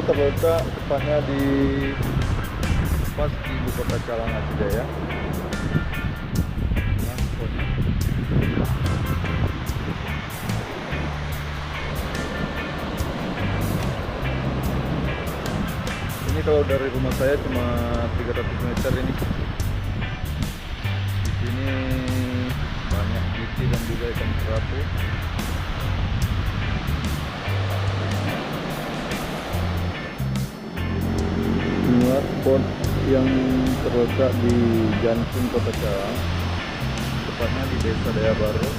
terletak tepatnya di pas di ibu kota Calang Jaya. Nah, spotnya. Ini kalau dari rumah saya cuma 300 meter ini. Di sini banyak giti dan juga ikan kerapu. Inilah spot yang terletak di jantung kota Calang, tepatnya di Desa Daya Baru.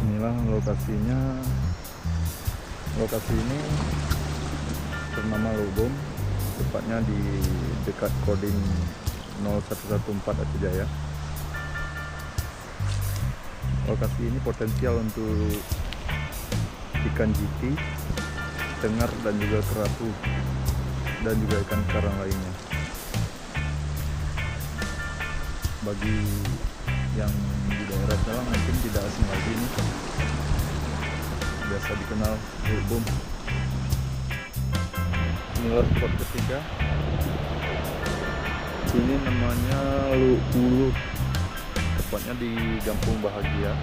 Inilah lokasinya. Lokasi ini bernama Lubum, tepatnya di dekat Kodim 0114 Aceh Jaya. Lokasi ini potensial untuk ikan jiti, tengar dan juga kerapu dan juga ikan karang lainnya. Bagi yang di daerah Calang mungkin tidak asing lagi ini, biasa dikenal Lubum. Inilah spot ketiga. Ini namanya Ulu, tepatnya di Kampung Bahagia,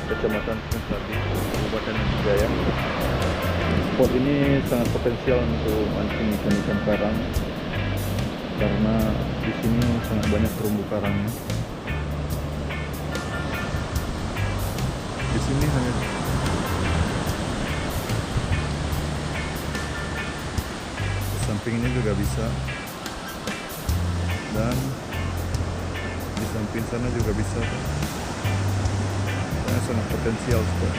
Kecamatan Sungsadi, Kabupaten Aceh Jaya. Spot ini sangat potensial untuk mancing ikan karang karena di sini sangat banyak terumbu karangnya. Di sini hanya samping ini juga bisa, dan di samping sana juga bisa. Karena sangat potensial spot.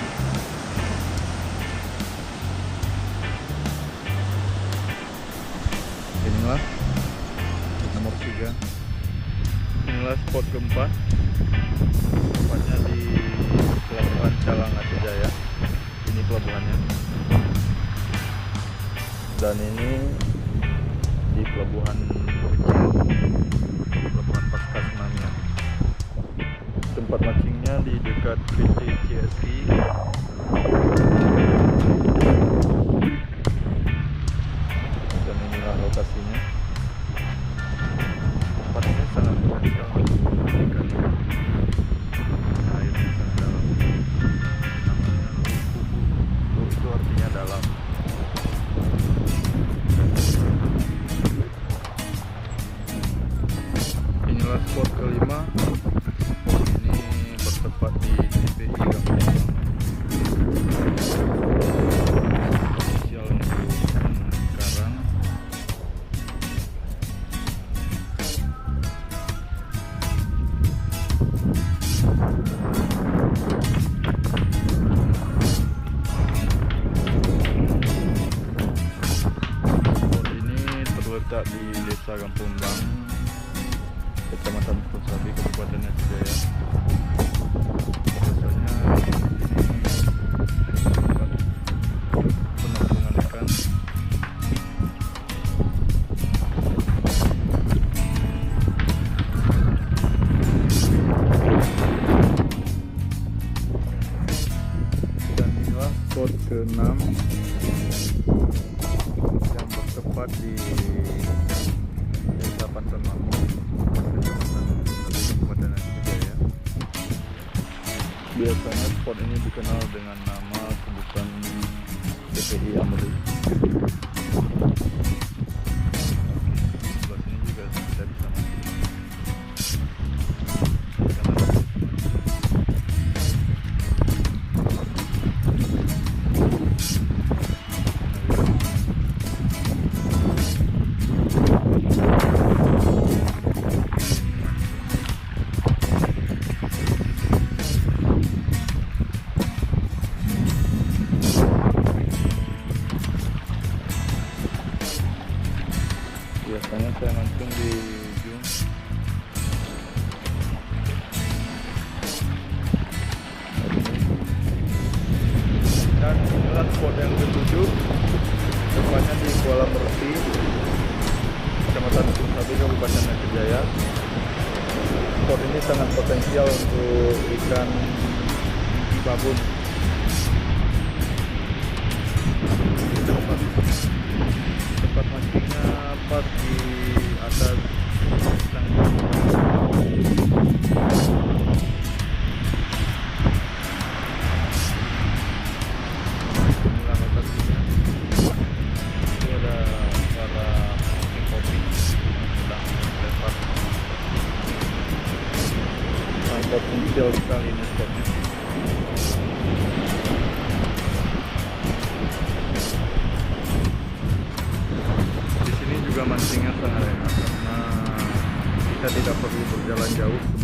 Inilah nomor 3. Inilah spot keempat, tepatnya di Pelabuhan Calang Aceh Jaya. Ini pelabuhannya. Dan ini di pelabuhan Paskas namanya. Tempat mancingnya di dekat PT CSI. Dan inilah lokasinya. Tempat ini sangat potensial untuk ikan. Airnya sangat dalam. Namanya Kubu. Lu itu artinya dalam. Inilah spot kelima. Spot ini bertempat di TPI Kampung spesial untuk karang. Spot ini terletak di Desa Kampung Bang, Kecamatan Sungsadi, Kabupaten Aceh Jaya. Biasanya ini tempat penampungan ikan. Dan inilah spot ke-6 yang bertempat di Desa Pantan Mamuk, Kabupaten Aceh Jaya. Biasanya spot ini dikenal dengan nama sebutan TPI Amri. Sebelah sini juga kita bisa mancing. sangat potensial untuk ikan babon. Tempat mancingnya pas di atas inilah lokasinya. Itu ada para pemancing kopi yang sedang melempar. Sangat potensial sekali ini spotnya. Di sini juga mancingnya sangat enak karena kita tidak perlu berjalan jauh.